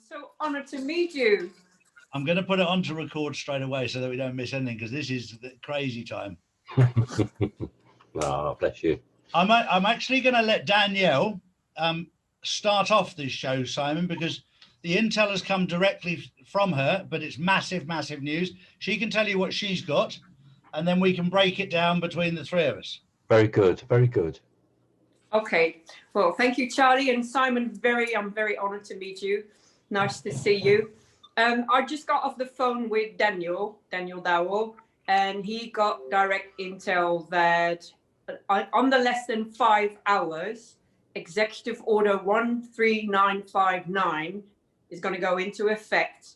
so honored to meet you. I'm going to put it on to record straight away so that we don't miss anything, because this is the crazy time. Oh, bless you. I'm actually going to let Danielle start off this show, Simon, because the intel has come directly from her, but it's massive, massive news. She can tell you what she's got, and then we can break it down between the three of us. Very good, very good. Okay, well, thank you, Charlie and Simon. I'm very honored to meet you. Nice to see you. I just got off the phone with Danielle Dowell, and he got direct intel that under less than 5 hours, Executive Order 13959 is going to go into effect.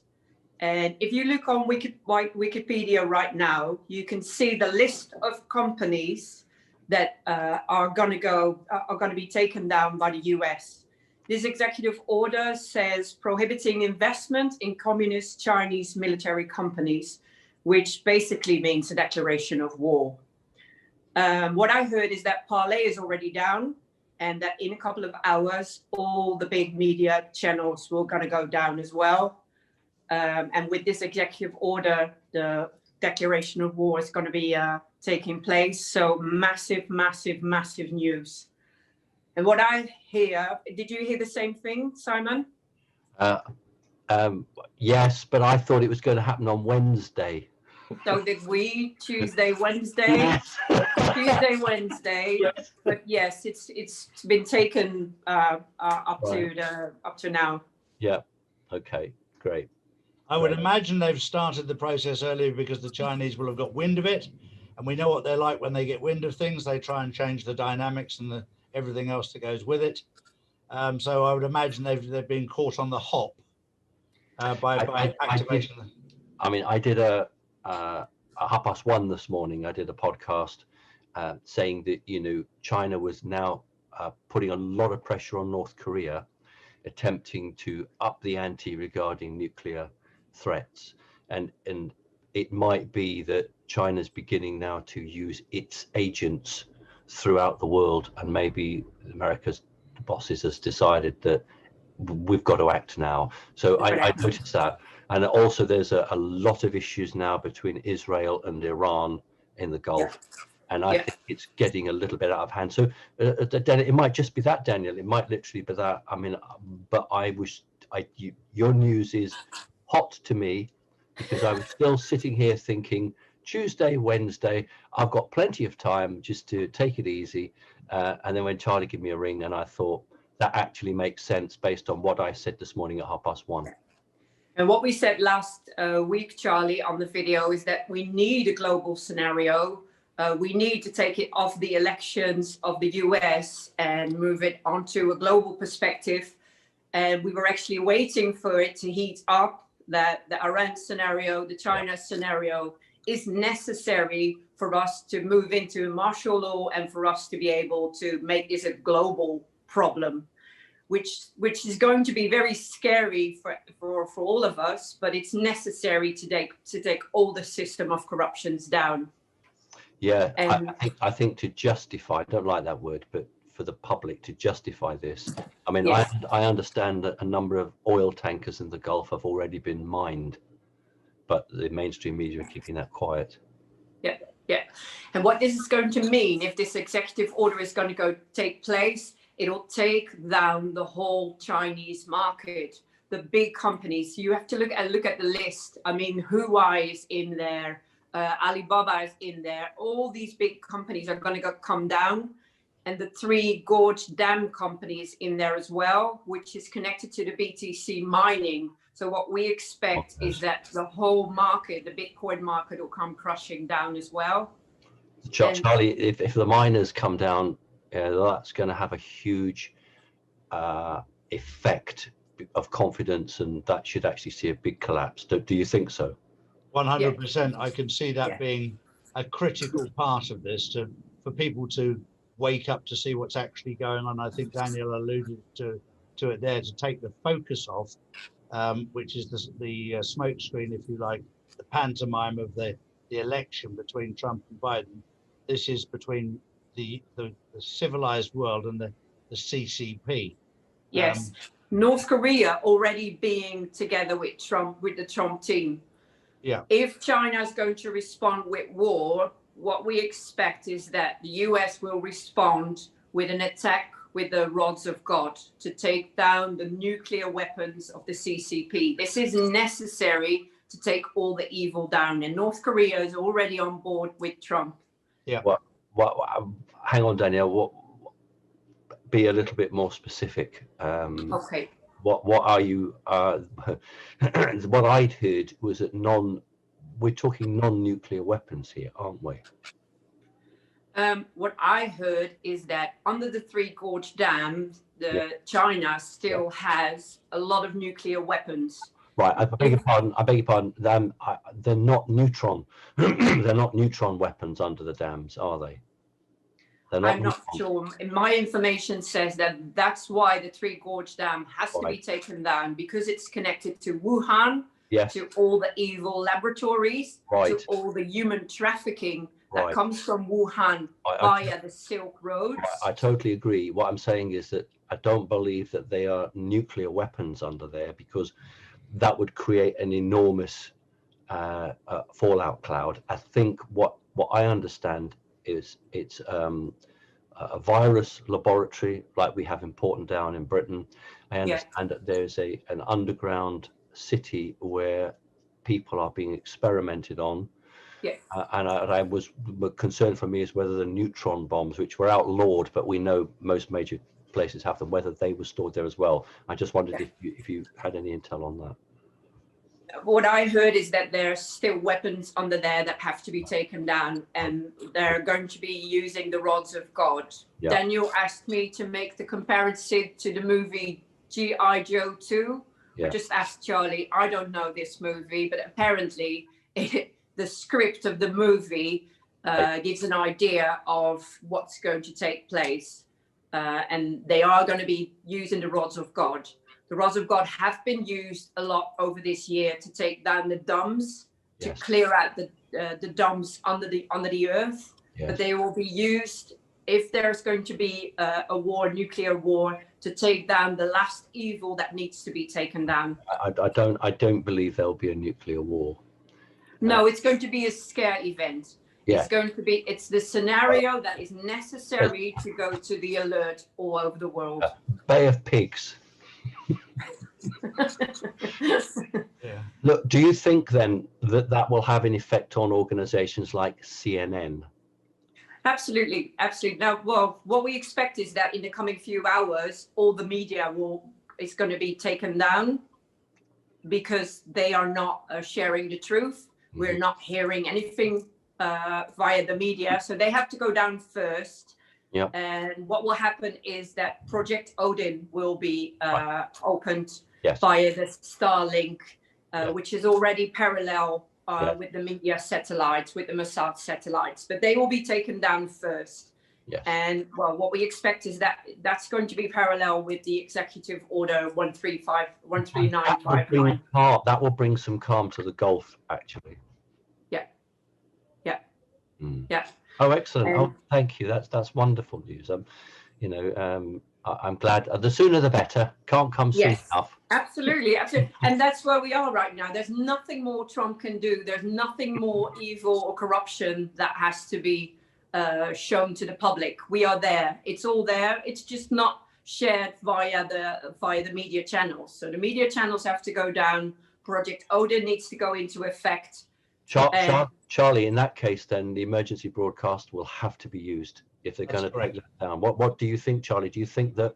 And if you look on Wikipedia right now, you can see the list of companies that are going to be taken down by the US. This executive order says prohibiting investment in communist Chinese military companies, which basically means a declaration of war. What I heard is that Parlay is already down, and that in a couple of hours, all the big media channels will going to go down as well. And with this executive order, the declaration of war is going to be taking place. So massive, massive, massive news. And what I hear, did you hear the same thing, Simon? Yes, but I thought it was going to happen on Wednesday. So did we? Tuesday, Wednesday? Yes. Tuesday, Wednesday. Yes. But yes, it's been taken up to now. Yeah. Okay. Great. I would imagine they've started the process earlier because the Chinese will have got wind of it, and we know what they're like when they get wind of things. They try and change the dynamics and everything else that goes with it. So I would imagine they've been caught on the hop by activation. I did a 1:30 this morning. I did a podcast saying that China was now putting a lot of pressure on North Korea, attempting to up the ante regarding nuclear threats, and it might be that China's beginning now to use its agents throughout the world, and maybe America's bosses has decided that we've got to act now. So I noticed that. And also there's a lot of issues now between Israel and Iran in the Gulf. And I think it's getting a little bit out of hand. So it might just be that, Daniel. It might literally be that. I mean, but your news is hot to me, because I was still sitting here thinking Tuesday, Wednesday, I've got plenty of time just to take it easy. And then when Charlie gave me a ring, and I thought that actually makes sense based on what I said this morning at 1:30. And what we said last week, Charlie, on the video is that we need a global scenario. We need to take it off the elections of the US and move it onto a global perspective. And we were actually waiting for it to heat up, that the Iran scenario, the China scenario is necessary for us to move into martial law and for us to be able to make this a global problem, which is going to be very scary for all of us, but it's necessary to take all the system of corruptions down. Yeah, I think to justify, I don't like that word, but for the public to justify this, I mean, yes. I understand that a number of oil tankers in the Gulf have already been mined, but the mainstream media are keeping that quiet. Yeah. And what this is going to mean, if this executive order is going to take place, it'll take down the whole Chinese market, the big companies. You have to look at the list. I mean, Huawei is in there, Alibaba is in there. All these big companies are going to come down, and the 3 Gorge Dam companies in there as well, which is connected to the BTC mining. So what we expect is that the whole market, the Bitcoin market, will come crushing down as well. Charlie, if the miners come down, that's going to have a huge effect of confidence, and that should actually see a big collapse. Do you think so? 100%. I can see that being a critical part of this, for people to wake up to see what's actually going on. I think Daniel alluded to it there, to take the focus off, which is the smoke screen, if you like, the pantomime of the election between Trump and Biden. This is between the civilized world and the CCP. Yes. North Korea already being together with Trump, with the Trump team. Yeah. If China is going to respond with war, what we expect is that the US will respond with an attack with the rods of God to take down the nuclear weapons of the CCP. This is necessary to take all the evil down, and North Korea is already on board with Trump. Yeah. Hang on, Danielle. Be a little bit more specific. Okay. What are you? What I'd heard was that we're talking non-nuclear weapons here, aren't we? What I heard is that under the Three Gorge Dam, China still has a lot of nuclear weapons. Right, I beg your pardon. They're not neutron. They're not neutron weapons under the dams, are they? I'm not sure. My information says that that's why the Three Gorge Dam has to be taken down, because it's connected to Wuhan, to all the evil laboratories, to all the human trafficking that comes from Wuhan via the Silk Roads. I totally agree. What I'm saying is that I don't believe that they are nuclear weapons under there, because that would create an enormous fallout cloud. I think what I understand is it's a virus laboratory like we have in Portondown in Britain. I understand that there's an underground city where people are being experimented on. And I was concerned for me is whether the neutron bombs, which were outlawed, but we know most major places have them, whether they were stored there as well. I just wondered if you had any intel on that. What I heard is that there's still weapons under there that have to be taken down, and they're going to be using the rods of God. Daniel asked me to make the comparison to the movie G.I. Joe 2. I just asked Charlie, I don't know this movie, but apparently the script of the movie gives an idea of what's going to take place. And they are going to be using the rods of God. The rods of God have been used a lot over this year to take down the dams, to clear out the dams under the earth. But they will be used if there's going to be a war, nuclear war, to take down the last evil that needs to be taken down. I don't believe there'll be a nuclear war. No, it's going to be a scare event. It's going to be, it's the scenario that is necessary to go to the alert all over the world. Bay of Pigs. Look, do you think then that will have an effect on organizations like CNN? Absolutely. Now, well, what we expect is that in the coming few hours, all the media is going to be taken down, because they are not sharing the truth. We're not hearing anything via the media, so they have to go down first. And what will happen is that Project Odin will be opened via the Starlink, which is already parallel with the media satellites, with the Mossad satellites, but they will be taken down first. And well, what we expect is that that's going to be parallel with the Executive Order 13959. That will bring some calm to the Gulf, actually. Oh, excellent. Oh, thank you. That's wonderful news. I'm glad. The sooner the better. Can't come soon enough. Absolutely. And that's where we are right now. There's nothing more Trump can do. There's nothing more evil or corruption that has to be shown to the public. We are there. It's all there. It's just not shared via the media channels. So the media channels have to go down. Project Odin needs to go into effect. Charlie, in that case, then the emergency broadcast will have to be used if they're going to take that down. What do you think, Charlie? Do you think that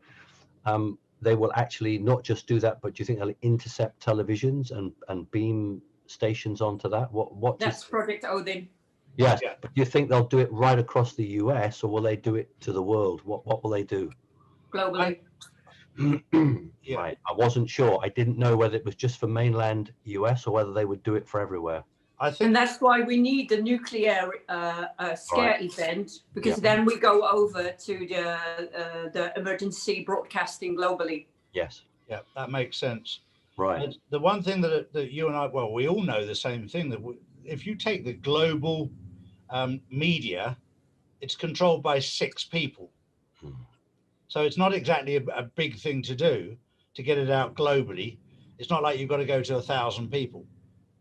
they will actually not just do that, but do you think they'll intercept televisions and beam stations onto that? That's Project Odin. Yes, but do you think they'll do it right across the US, or will they do it to the world? What will they do? Globally. Right. I wasn't sure. I didn't know whether it was just for mainland US or whether they would do it for everywhere. And that's why we need the nuclear scare event, because then we go over to the emergency broadcasting globally. Yes. Yeah, that makes sense. Right. The one thing that you and I, well, we all know the same thing, that if you take the global media, it's controlled by 6 people. So it's not exactly a big thing to do to get it out globally. It's not like you've got to go to 1,000 people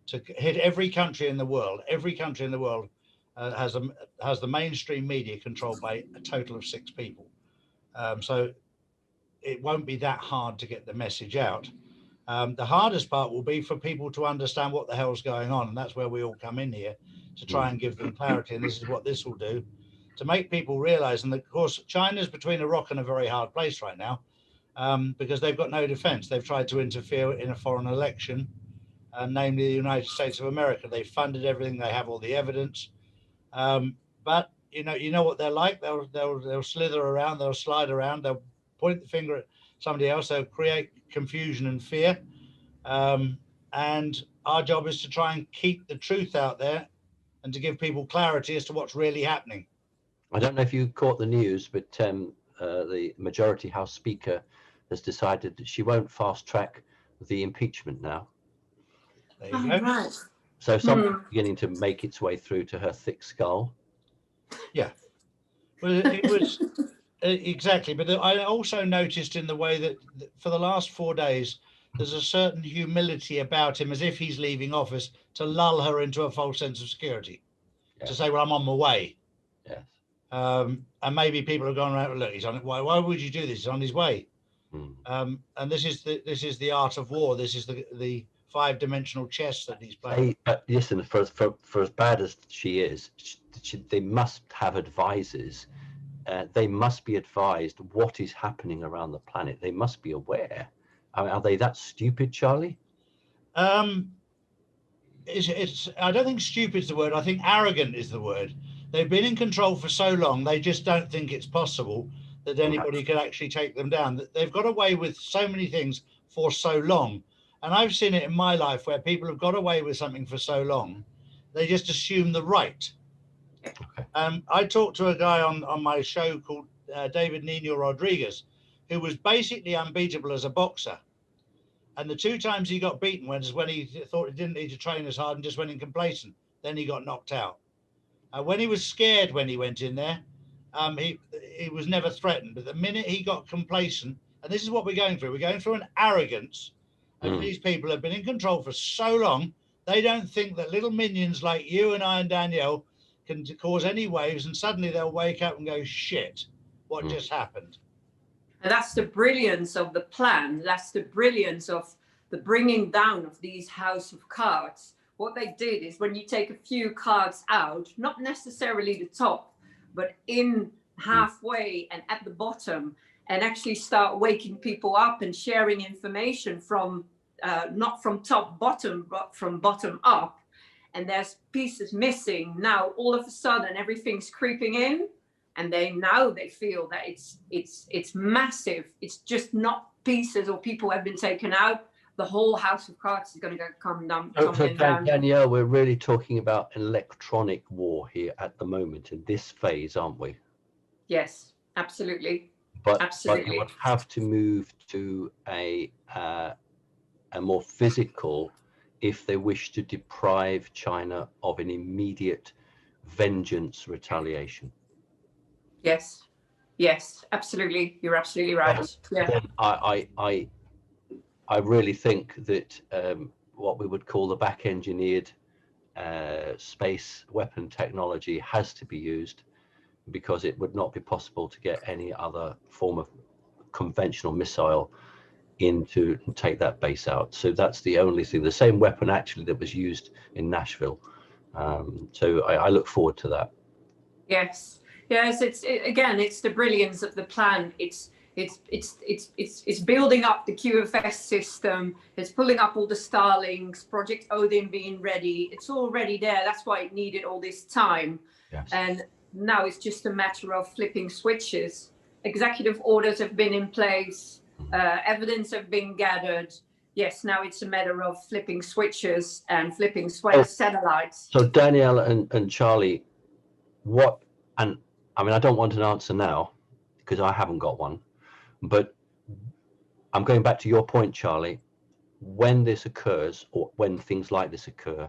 to hit every country in the world. Every country in the world has the mainstream media controlled by a total of 6 people. So it won't be that hard to get the message out. The hardest part will be for people to understand what the hell's going on, and that's where we all come in here to try and give them clarity. And this is what this will do, to make people realize. And of course, China's between a rock and a very hard place right now, because they've got no defense. They've tried to interfere in a foreign election, namely the United States of America. They funded everything. They have all the evidence, but you know what they're like. They'll slither around. They'll slide around. They'll point the finger at somebody else. They'll create confusion and fear. And our job is to try and keep the truth out there and to give people clarity as to what's really happening. I don't know if you caught the news, but the Majority House Speaker has decided that she won't fast track the impeachment now. There you go. Right. So something's beginning to make its way through to her thick skull. Yeah. Well, it was exactly. But I also noticed in the way that for the last 4 days, there's a certain humility about him, as if he's leaving office, to lull her into a false sense of security, to say, well, I'm on my way. Yes. And maybe people have gone around, look, he's on it. Why would you do this? He's on his way. And this is the art of war. This is the 5-dimensional chess that he's playing. But listen, for as bad as she is, they must have advisors. They must be advised what is happening around the planet. They must be aware. I mean, are they that stupid, Charlie? It's I don't think stupid is the word. I think arrogant is the word. They've been in control for so long, they just don't think it's possible that anybody could actually take them down. They've got away with so many things for so long. And I've seen it in my life where people have got away with something for so long, they just assume the right. Okay. I talked to a guy on my show called David Nino Rodriguez, who was basically unbeatable as a boxer. And the 2 times he got beaten was when he thought he didn't need to train as hard and just went in complacent. Then he got knocked out. When he was scared when he went in there, he was never threatened. But the minute he got complacent, and this is what we're going through, an arrogance. And these people have been in control for so long, they don't think that little minions like you and I and Danielle can cause any waves, and suddenly they'll wake up and go, shit, what just happened? And that's the brilliance of the plan. That's the brilliance of the bringing down of these house of cards. What they did is when you take a few cards out, not necessarily the top, but in halfway and at the bottom, and actually start waking people up and sharing information from not from top bottom, but from bottom up. And there's pieces missing. Now all of a sudden everything's creeping in, and they feel that it's massive. It's just not pieces or people have been taken out. The whole house of cards is going to come down. Danielle, we're really talking about electronic war here at the moment in this phase, aren't we? Yes, absolutely. But Absolutely. you would have to move to a more physical if they wish to deprive China of an immediate vengeance retaliation. Yes, absolutely. You're absolutely right. Yeah. I really think that what we would call the back-engineered space weapon technology has to be used, because it would not be possible to get any other form of conventional missile in to take that base out. So that's the only thing. The same weapon actually that was used in Nashville. So I look forward to that. Yes. It's the brilliance of the plan. It's building up the QFS system. It's pulling up all the Starlinks, Project Odin being ready. It's already there. That's why it needed all this time. Yes. And now it's just a matter of flipping switches. Executive orders have been in place. Evidence have been gathered. Yes, now it's a matter of flipping switches and flipping satellites. So Danielle and Charlie, I don't want an answer now because I haven't got one, but I'm going back to your point, Charlie. When this occurs, or when things like this occur,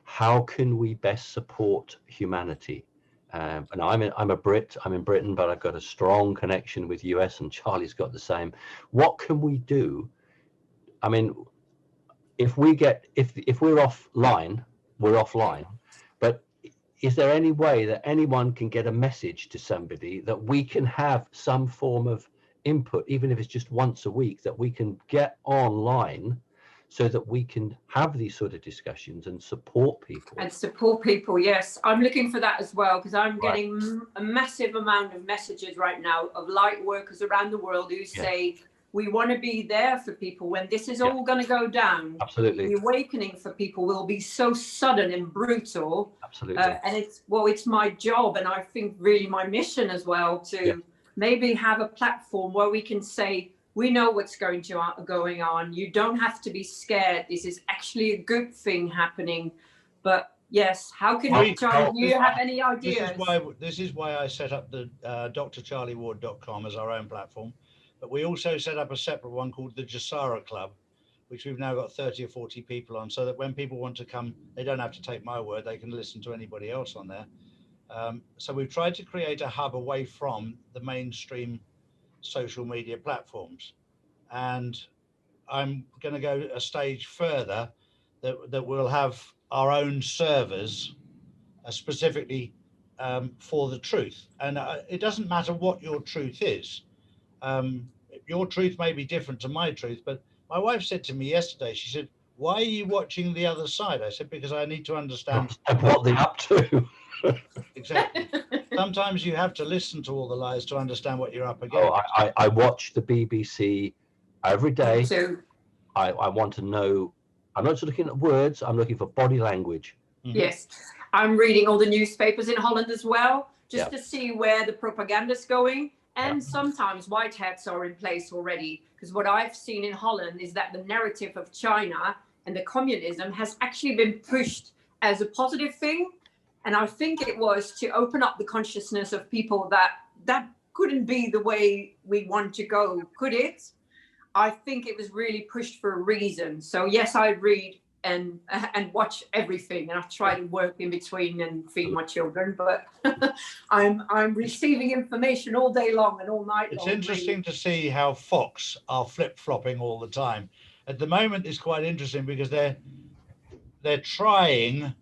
how can we best support humanity? And I'm a Brit. I'm in Britain, but I've got a strong connection with US, and Charlie's got the same. What can we do I mean, if we're offline, we're offline. But is there any way that anyone can get a message to somebody that we can have some form of input, even if it's just once a week, that we can get online so that we can have these sort of discussions and support people? And support people, yes. I'm looking for that as well, because I'm getting a massive amount of messages right now of light workers around the world who say, we want to be there for people when this is all going to go down. Absolutely. The awakening for people will be so sudden and brutal. Absolutely. And it's my job, and I think really my mission as well, to maybe have a platform where we can say, we know what's going on. You don't have to be scared. This is actually a good thing happening. But yes, how can we, Charlie, do you have any ideas? This is why I set up the drcharlieward.com as our own platform. But we also set up a separate one called the Jasara Club, which we've now got 30 or 40 people on, so that when people want to come, they don't have to take my word, they can listen to anybody else on there. So we've tried to create a hub away from the mainstream social media platforms. And I'm going to go a stage further, that we'll have our own servers specifically for the truth. And it doesn't matter what your truth is. Your truth may be different to my truth, but my wife said to me yesterday, she said, why are you watching the other side? I said, because I need to understand what they're up to. Exactly. Sometimes you have to listen to all the lies to understand what you're up against. I watch the BBC every day. I want to know. I'm not just looking at words, I'm looking for body language. Yes, I'm reading all the newspapers in Holland as well, just to see where the propaganda's going. And sometimes white hats are in place already, because what I've seen in Holland is that the narrative of China and the communism has actually been pushed as a positive thing. And I think it was to open up the consciousness of people that couldn't be the way we want to go, could it? I think it was really pushed for a reason. So yes, I read and watch everything, and I try to work in between and feed my children, but I'm receiving information all day long and all night long. It's interesting to see how Fox are flip-flopping all the time. At the moment, it's quite interesting because they're trying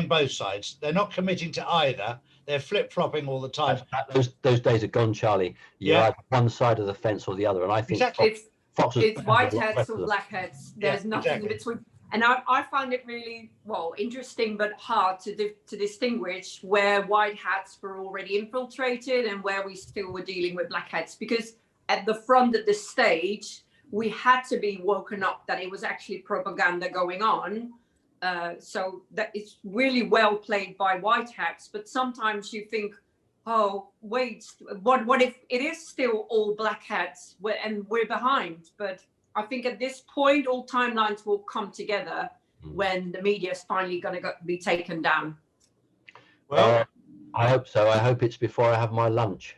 both sides. They're not committing to either. They're flip-flopping all the time. Those days are gone, Charlie. You're either one side of the fence or the other, and I think exactly. It's white hats or black hats. There's nothing in between. And I find it really, interesting but hard to distinguish where white hats were already infiltrated and where we still were dealing with black hats. Because at the front of the stage, we had to be woken up that it was actually propaganda going on. So that it's really well played by white hats. But sometimes you think, oh, wait, what if it is still all black hats and we're behind? But I think at this point, all timelines will come together when the media is finally going to be taken down. Well, I hope so. I hope it's before I have my lunch.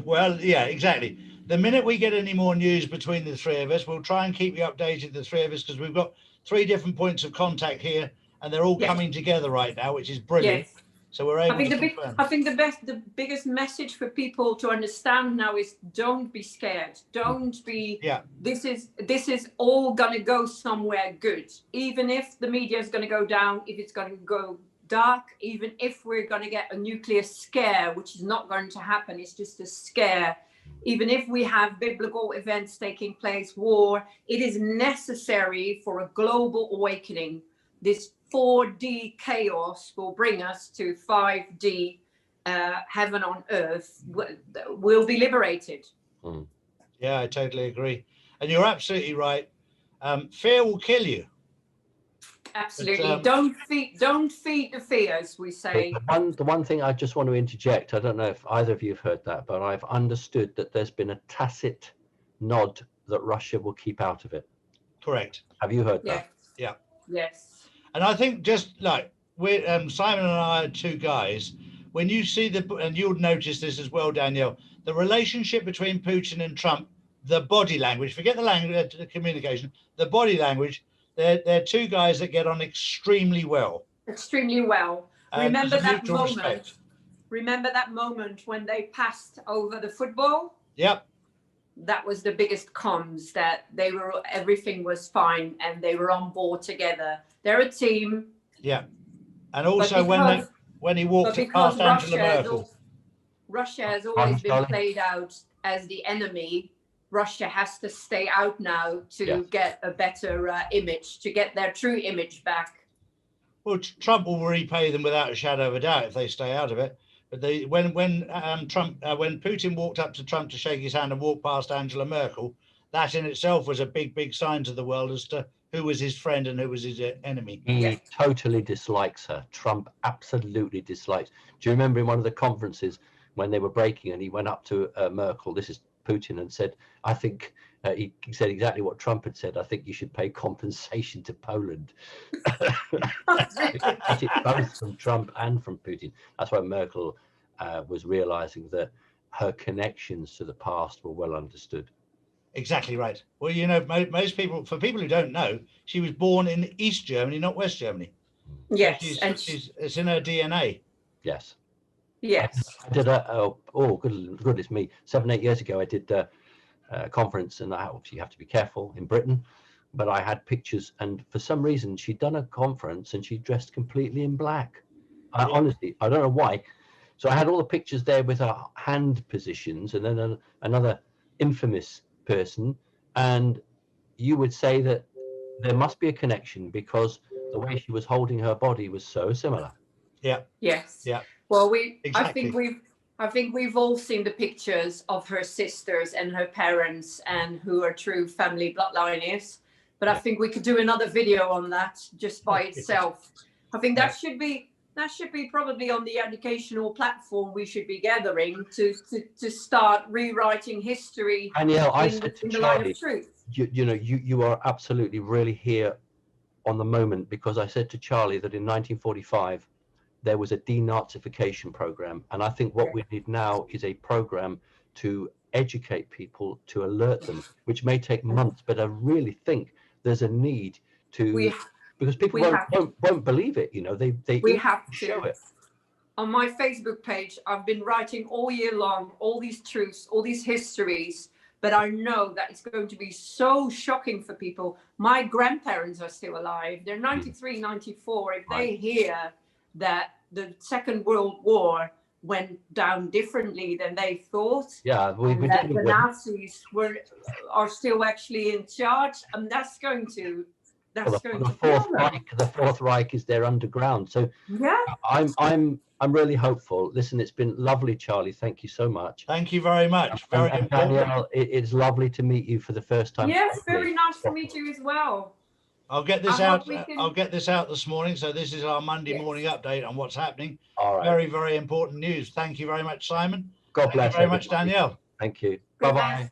Well, yeah, exactly. The minute we get any more news between the three of us, we'll try and keep you updated, the three of us, because we've got 3 different points of contact here, and they're all coming together right now, which is brilliant. Yes. So we're able to confirm. I think the biggest message for people to understand now is don't be scared. Don't be. Yeah. This is all gonna go somewhere good. Even if the media is gonna go down, if it's gonna go dark, even if we're gonna get a nuclear scare, which is not going to happen. It's just a scare. Even if we have biblical events taking place, war, it is necessary for a global awakening. This 4D chaos will bring us to 5D heaven on earth. We'll be liberated. Yeah, I totally agree. And you're absolutely right. Fear will kill you. Absolutely. But, don't feed the fears, we say. The one thing I just want to interject, I don't know if either of you have heard that, but I've understood that there's been a tacit nod that Russia will keep out of it. Correct. Have you heard that? Yeah. Yes. And I think just like we're Simon and I are 2 guys, when you see and you'll notice this as well, Danielle, the relationship between Putin and Trump, the body language, forget the language, the communication, the body language, they're 2 guys that get on extremely well. Extremely well. Remember that moment. Respect. Remember that moment when they passed over the football? Yep. that was the biggest cons, that everything was fine and they were on board together. They're a team. Yeah. And also because, when he walked past Angela Merkel. Russia has always been played out as the enemy. Russia has to stay out now to get a better image, to get their true image back. Well, Trump will repay them without a shadow of a doubt if they stay out of it. But when Putin walked up to Trump to shake his hand and walked past Angela Merkel, that in itself was a big sign to the world as to who was his friend and who was his enemy. He totally dislikes her. Trump absolutely dislikes. Do you remember in one of the conferences when they were breaking and he went up to Merkel, this is Putin, and said, I think, he said exactly what Trump had said, I think you should pay compensation to Poland. Both from Trump and from Putin. That's why Merkel was realizing that her connections to the past were well understood. Exactly right. Well, you know, most people, for people who don't know, she was born in East Germany, not West Germany. Yes. So it's in her DNA. Yes. Yes. I did goodness me, 7-8 years ago, I did a conference, and obviously you have to be careful in Britain, but I had pictures, and for some reason she'd done a conference and she dressed completely in black. Honestly, I don't know why. So I had all the pictures there with her hand positions, and then another infamous person, and you would say that there must be a connection because the way she was holding her body was so similar. Yeah. Yes. Yeah. Well, exactly. I think we've all seen the pictures of her sisters and her parents and who her true family bloodline is. But I think we could do another video on that just by itself. I think that should be probably on the educational platform we should be gathering to start rewriting history. Danielle, I said to in the Charlie, line of truth. You are absolutely really here on the moment, because I said to Charlie that in 1945 there was a denazification program, and I think what we need now is a program to educate people, to alert them, which may take months, but I really think there's a need to, because people won't believe it, you know, they have to show it. On my Facebook page, I've been writing all year long all these truths, all these histories, but I know that it's going to be so shocking for people. My grandparents are still alive. They're 93, 94. If they hear that the Second World War went down differently than they thought, that the Nazis are still actually in charge, and that's going to the Fourth Reich is there underground. So I'm really hopeful. Listen, it's been lovely, Charlie. Thank you so much. Thank you very much. Very important. Danielle, it's lovely to meet you for the first time. Yes, very nice to meet you as well. I'll get this out. I'll get this out this morning. So this is our Monday morning update on what's happening. All right. Very important news. Thank you very much, Simon. God bless. Thank you very much, Danielle. Thank you. Bye-bye.